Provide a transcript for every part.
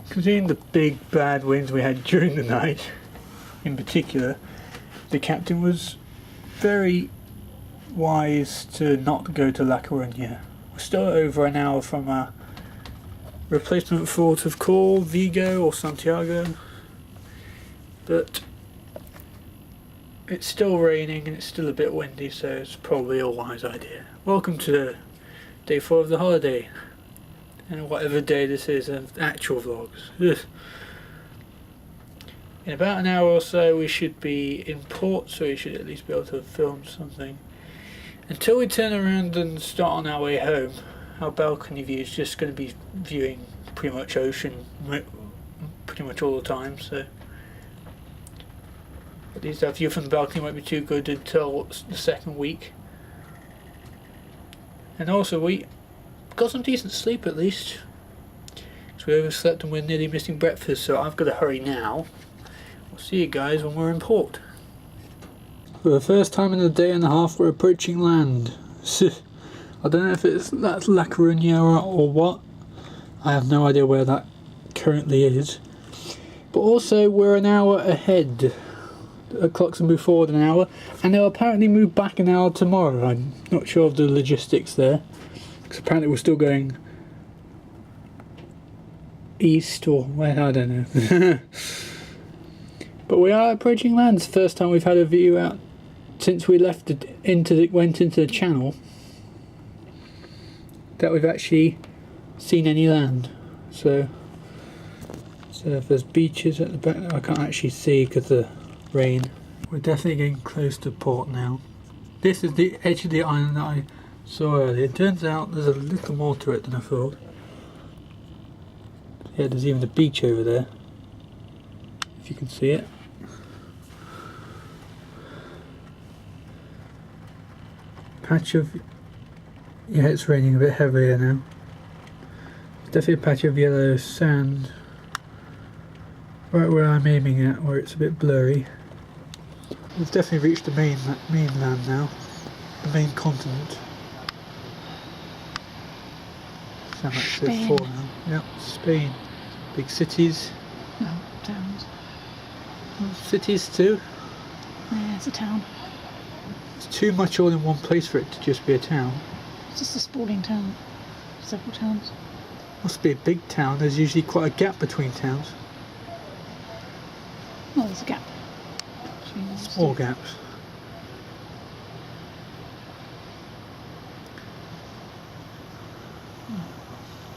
Considering the big bad winds we had during the night, in particular, the captain was very wise to not go to La Coruña. We're still over an hour from our replacement port of call, Vigo or Santiago, but it's still raining and it's still a bit windy, so it's probably a wise idea. Welcome to day 4 of the holiday, and whatever day this is of actual vlogs. Ugh. In about an hour or so we should be in port, so we should at least be able to film something. Until we turn around and start on our way home, our balcony view is just going to be viewing pretty much ocean pretty much all the time, so at least our view from the balcony won't be too good until the second week. And also we got some decent sleep at least, because we overslept and we're nearly missing breakfast, so I've got to hurry now. We'll see you guys when we're in port. For the first time in a day and a half we're approaching land. I don't know if that's La Coruña or what. I have no idea where that currently is. But also we're an hour ahead. The clocks will move forward an hour, and they'll apparently move back an hour tomorrow. I'm not sure of the logistics there, because apparently we're still going east or where, I don't know. But we are approaching land. It's the first time we've had a view out since we left went into the channel that we've actually seen any land. So if there's beaches at the back, I can't actually see because of the rain. We're definitely getting close to port now. This is the edge of the island that I saw earlier. It turns out there's a little more to it than I thought. Yeah, there's even a beach over there, if you can see it. Patch of, yeah, it's raining a bit heavier now. There's definitely a patch of yellow sand right where I'm aiming at, where it's a bit blurry. We've definitely reached the mainland now, the main continent. So much Spain. before now. Yep, Spain. Big cities. No, towns. Cities too. Yeah, it's a town. It's too much all in one place for it to just be a town. It's just a sprawling town. Several towns. Must be a big town. There's usually quite a gap between towns. Well, there's a gap. Small gaps.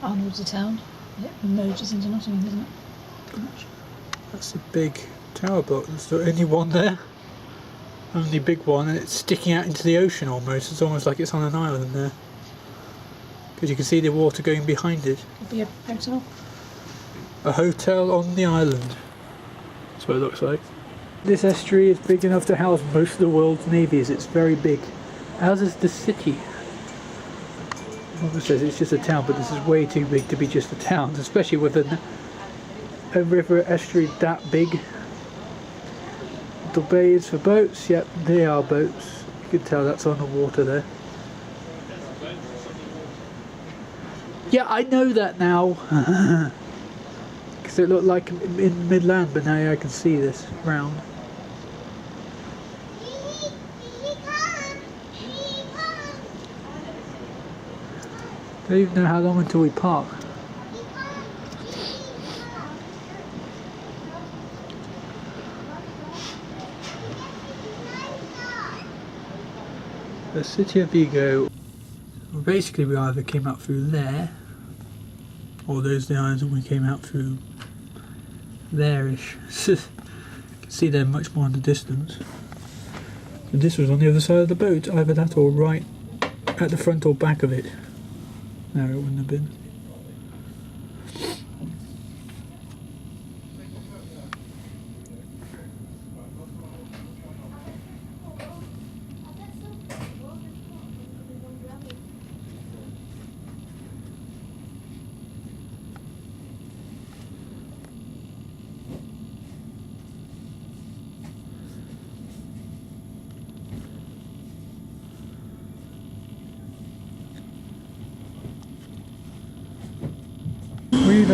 Arnold's a town. It merges into Nottingham, isn't it? Pretty much. That's a big tower block. There's the only one there. Only big one, and it's sticking out into the ocean almost. It's almost like it's on an island there. Because you can see the water going behind it. Could be a hotel. A hotel on the island. That's what it looks like. This estuary is big enough to house most of the world's navies. It's very big. Ours is the city. It says it's just a town, but this is way too big to be just a town, especially with a river estuary that big. The bay is for boats. Yep, they are boats. You can tell that's on the water there. Yeah, I know that now. Because it looked like in midland, but now I can see this round. I don't even know how long until we park. The city of Vigo. Well, basically we either came out through there, or those are the islands and we came out through there-ish. You can see they're much more in the distance. And this was on the other side of the boat, either that or right at the front or back of it. No, it wouldn't have been.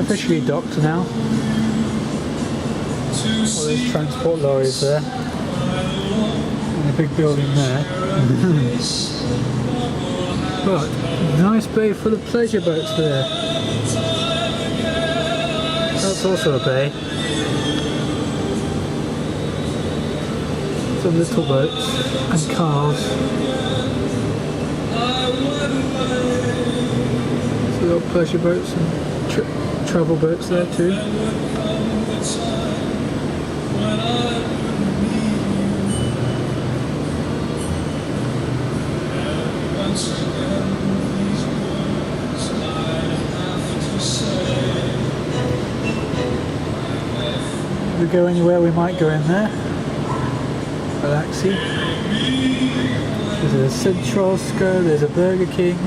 officially docked now. All those transport lorries there. And a big building there. But nice bay full of pleasure boats there. That's also a bay. Some little boats and cars. Some little pleasure boats and travel boats there too. If we go anywhere, we might go in there. Relaxing. There's a Centralska, there's a Burger King.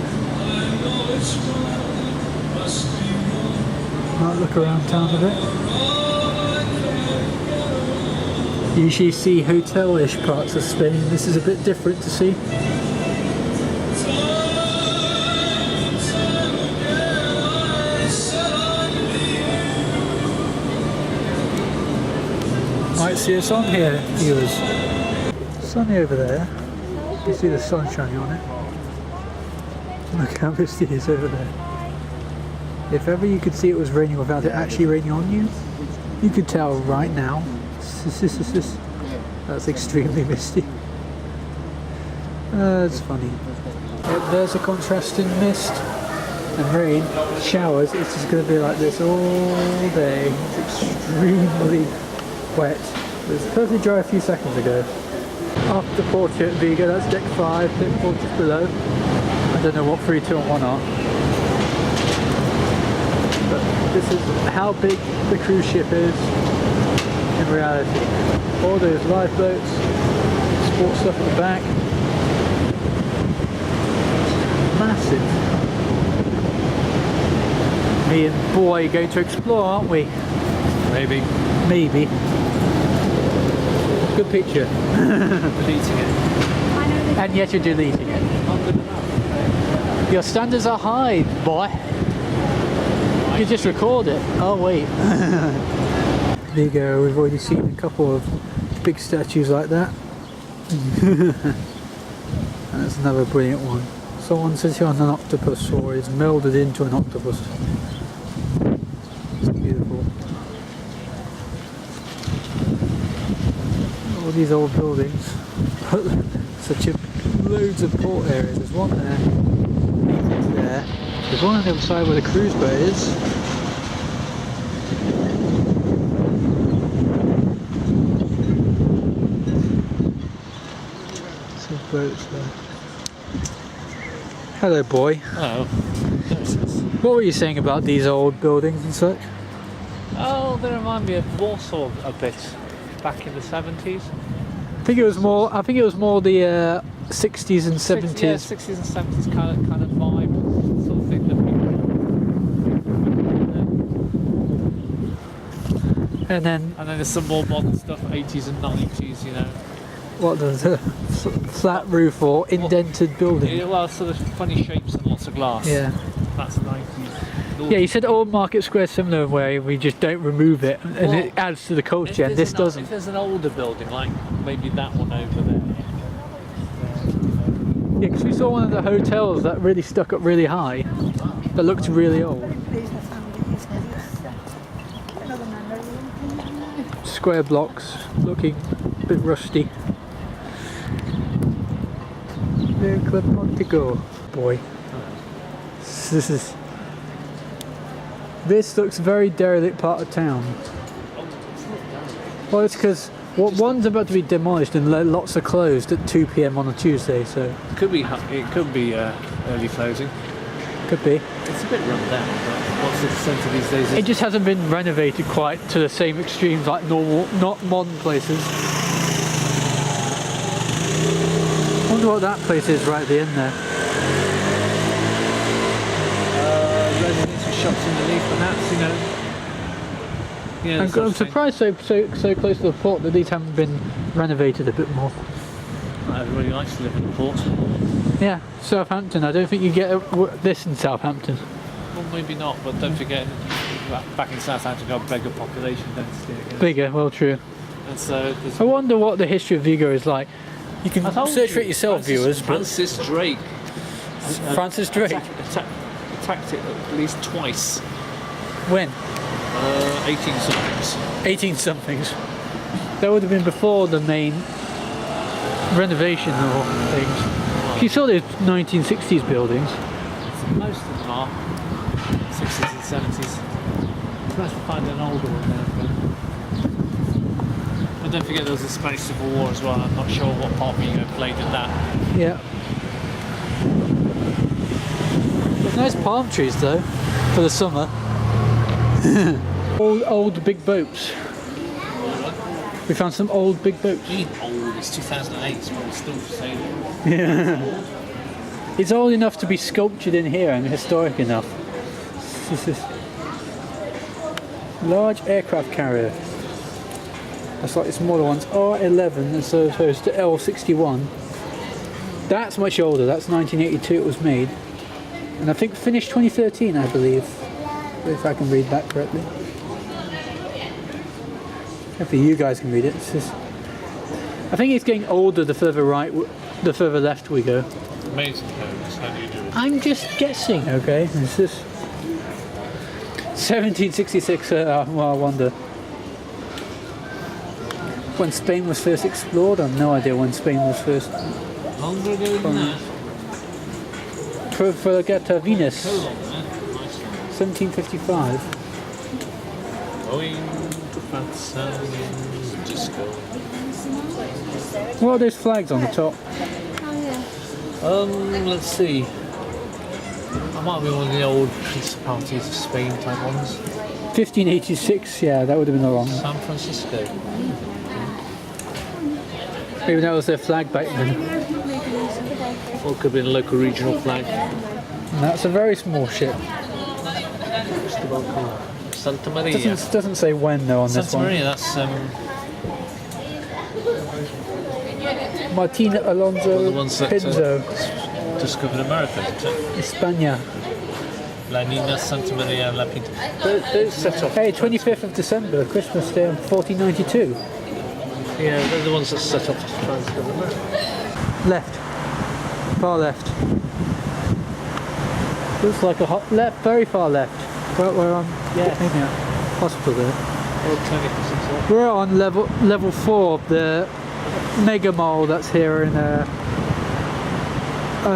Might look around town a bit. Usually see hotel-ish parts of Spain. This is a bit different to see. Might see us on here, viewers. Sunny over there. You see the sun shining on it. Look how misty it is over there. If ever you could see it was raining without it actually raining on you, you could tell right now. That's extremely misty. That's funny. Yep, there's a contrast in mist and rain, showers. It's just going to be like this all day. It's extremely wet. It was perfectly dry a few seconds ago. After Porto at Vigo, that's deck 5, deck 4 just below. I don't know what 3, 2 and 1 are. But this is how big the cruise ship is in reality. All those lifeboats, sport stuff at the back. Massive. Me and boy are going to explore, aren't we? Maybe. Maybe. Good picture. Deleting it. And yet you're deleting it. Your standards are high, boy. You just record it. Oh wait. Vigo, we've already seen a couple of big statues like that. And that's another brilliant one. Someone sitting on an octopus or is melded into an octopus. It's beautiful. All these old buildings. Such a loads of port areas. There's one there. There. There's one on the other side where the cruise boat is. Some boats there. Hello, boy. Oh. What were you saying about these old buildings and such? Oh, they remind me of Warsaw a bit. Back in the 70s. I think it was more the 60s and 70s. Yeah, 60s and 70s kind of vibe, sort of thing that people. And then there's some more modern stuff, 80s and 90s, you know. what does a flat roof or indented building? Yeah, well, sort of funny shapes and lots of glass. Yeah. That's 90s. Yeah, you said old Market Square similar way we just don't remove it and Well, it adds to the culture, and this doesn't. If there's an older building, like maybe that one over there. Yeah, because we saw one of the hotels that really stuck up really high, that looked really old. Square blocks, looking a bit rusty. There, Club Montego. Boy. This looks very derelict part of town. Well, it's because one's about to be demolished and lots are closed at 2 PM on a Tuesday, so It could be early closing. could be. It's a bit run down, but what's the centre these days? It just hasn't been renovated quite to the same extremes like normal, not modern places. I wonder what that place is right at the end there. Residential shops underneath, perhaps, you know. Yeah, I'm surprised so close to the port that these haven't been renovated a bit more. Everybody likes to live in the port. Yeah, Southampton. I don't think you get this in Southampton. Well, maybe not, but don't forget, back in Southampton got bigger population density again. Bigger, well, true. And so I wonder what the history of Vigo is like. You can I told search for you, it yourself, viewers. But Francis Drake. Francis Drake. Attacked it at least twice. When? 18 somethings. 18 somethings. That would have been before the main renovation or things. You saw those 1960s buildings. Most of them are 60s and 70s. It's nice to find an older one there. But don't forget there was the Spanish Civil War as well. I'm not sure what part Vigo played in that. Yeah. There's nice palm trees though, for the summer. old big boats. We found some old big boats. Old, it's 2008, it's probably still for sale. Yeah. It's old enough to be sculptured in here and historic enough. This is large aircraft carrier. That's like the smaller ones. R11 as opposed to L61. That's much older. That's 1982 it was made. And I think finished 2013, I believe. If I can read that correctly. Hopefully you guys can read it. I think it's getting older the further right, the further left we go. Amazing codes, how do you do it? I'm just guessing, okay? This is 1766, well, I wonder. When Spain was first explored? I have no idea when Spain was first. Longer ago than that. Profligata Venus, So long there. 1755. Going to France and disco. What are those flags on the top? Let's see. I might be one of the old Principalities of Spain type ones. 1586, yeah, that would have been the wrong one. San Francisco. Maybe that was their flag back then. Or it could have been a local regional flag. And that's a very small ship. Santa Maria. Doesn't say when though on this Santa one. Maria, that's Martina Alonso the ones that Pinzo, discovered America, isn't it? España. La Nina Santa Maria La Pinta. Those set off. Hey, 25th of December, Christmas Day, 1492. Yeah, they're the ones that set off to try and discover America. Left, far left. Looks like a hot left, very far left. Right where I'm maybe at hospital there. Old clinic or something. We're on level 4 of the megamall that's here in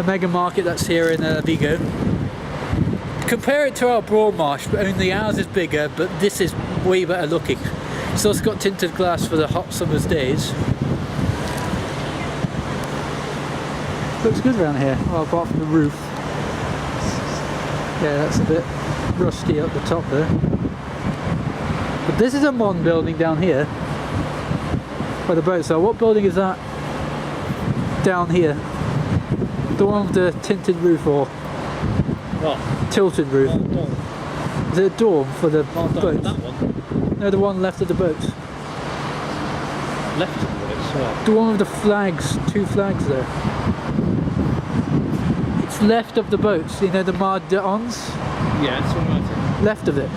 mega market that's here in Vigo. Compare it to our Broadmarsh, but only ours is bigger, but this is way better looking. It's also got tinted glass for the hot summer's days. Looks good around here, well, apart from the roof. Yeah, that's a bit rusty up the top there. But this is a modern building down here where the boats are. What building is that down here? The one with the tinted roof or What? tilted roof? Is it a dorm for the That boats? one? No, the one left of the boats. Left of it as well. The one with the flags, 2 flags there. It's left of the boats, you know, the Mardons? Yeah, it's all right. Left of it.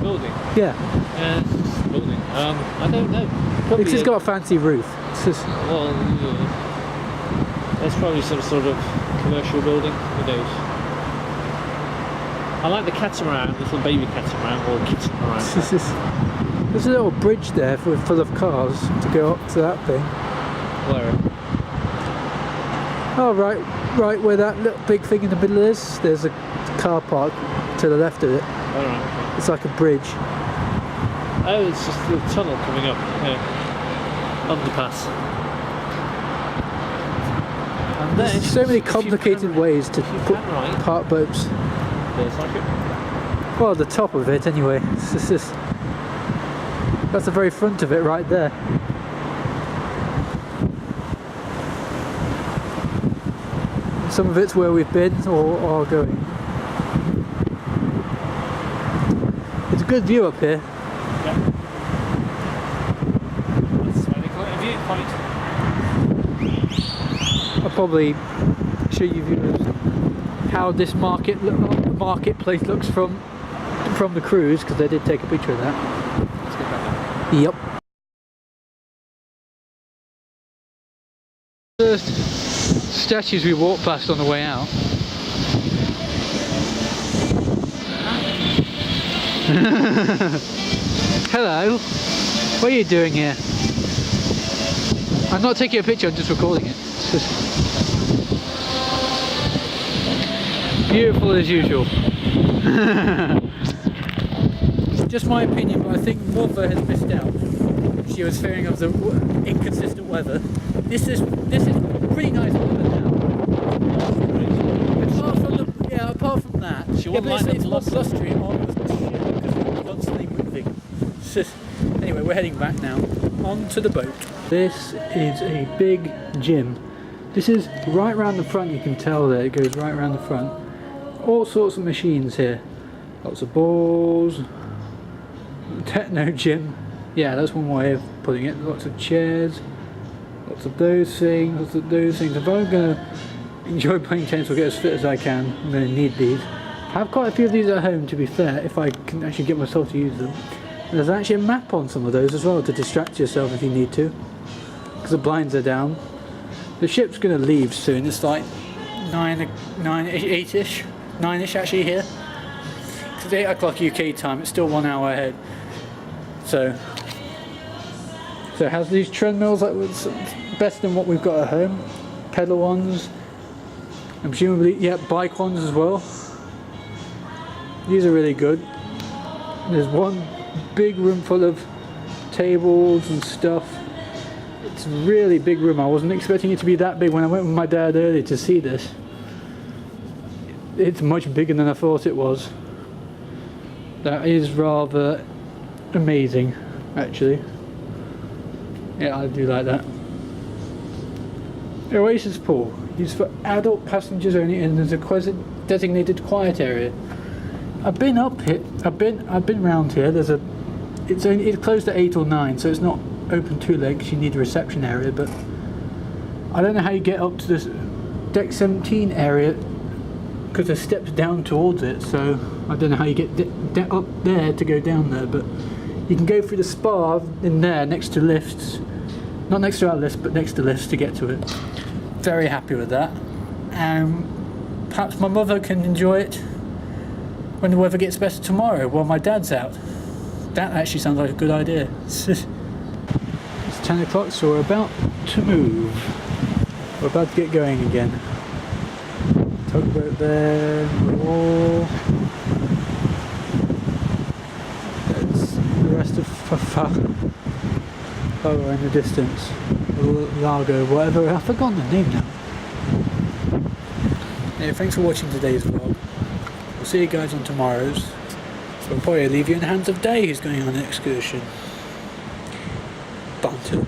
Building. Yeah. Yeah, it's a building. I don't know. Probably It's just got a fancy roof. It's just, Well, yeah. That's probably some sort of commercial building. Who knows? I like the catamaran, little baby catamaran, or catamaran. it's just, there's a little bridge there full of cars to go up to that thing. Where? Oh, right where that little big thing in the middle is, there's a car park to the left of it. Alright, okay. It's like a bridge. Oh, it's just a little tunnel coming up. Yeah. Underpass. And then, There's so many if you complicated pan- ways to if you put pan right, park boats. there's like it. Well, the top of it anyway. It's just, that's the very front of it right there. Some of it's where we've been or are going. It's a good view up here. Yeah. That's why they call it a viewpoint. I'll probably show you viewers how this marketplace looks from from the cruise, because they did take a picture of that. Let's get back there. Yep. The statues we walked past on the way out. Hello, what are you doing here? I'm not taking a picture, I'm just recording it. Beautiful as usual. Just my opinion, but I think Mother has missed out. She was fearing of the inconsistent weather. This is pretty nice weather now. Apart from that, She won't mind it's the more bluster. blustery on the ship because we're constantly moving. Anyway, we're heading back now onto the boat. This is a big gym. This is right around the front. You can tell that it goes right around the front. All sorts of machines here. Lots of balls. Techno gym. Yeah, that's one way of putting it. Lots of chairs. Lots of those things. Lots of those things. If I'm gonna enjoy playing tennis or get as fit as I can, I'm gonna need these. I have quite a few of these at home, to be fair, if I can actually get myself to use them. There's actually a map on some of those as well to distract yourself if you need to, because the blinds are down. The ship's going to leave soon. It's like 8ish, 9ish actually here. It's 8 o'clock UK time. It's still 1 hour ahead. So it has these treadmills that was best than what we've got at home. Pedal ones, and presumably bike ones as well. These are really good. There's one big room full of tables and stuff. It's a really big room. I wasn't expecting it to be that big when I went with my dad earlier to see this. It's much bigger than I thought it was. That is rather amazing, actually. Yeah, I do like that. Oasis pool. Used for adult passengers only, and there's a designated quiet area. I've been up here. I've been round here. It's closed at 8 or 9, so it's not open too late because you need a reception area. But I don't know how you get up to this deck 17 area because there's steps down towards it. So I don't know how you get up there to go down there. But you can go through the spa in there next to lifts, not next to our lifts, but next to lifts to get to it. Very happy with that. Perhaps my mother can enjoy it when the weather gets better tomorrow while my dad's out. That actually sounds like a good idea. It's 10 o'clock, so we're about to move. We're about to get going again. Tugboat there, the wall. That's the rest of Faro in the distance. Largo, whatever. I've forgotten the name now. Yeah, thanks for watching today's vlog. We'll see you guys on tomorrow's. We'll probably leave you in the hands of Day, who's going on an excursion. Banter.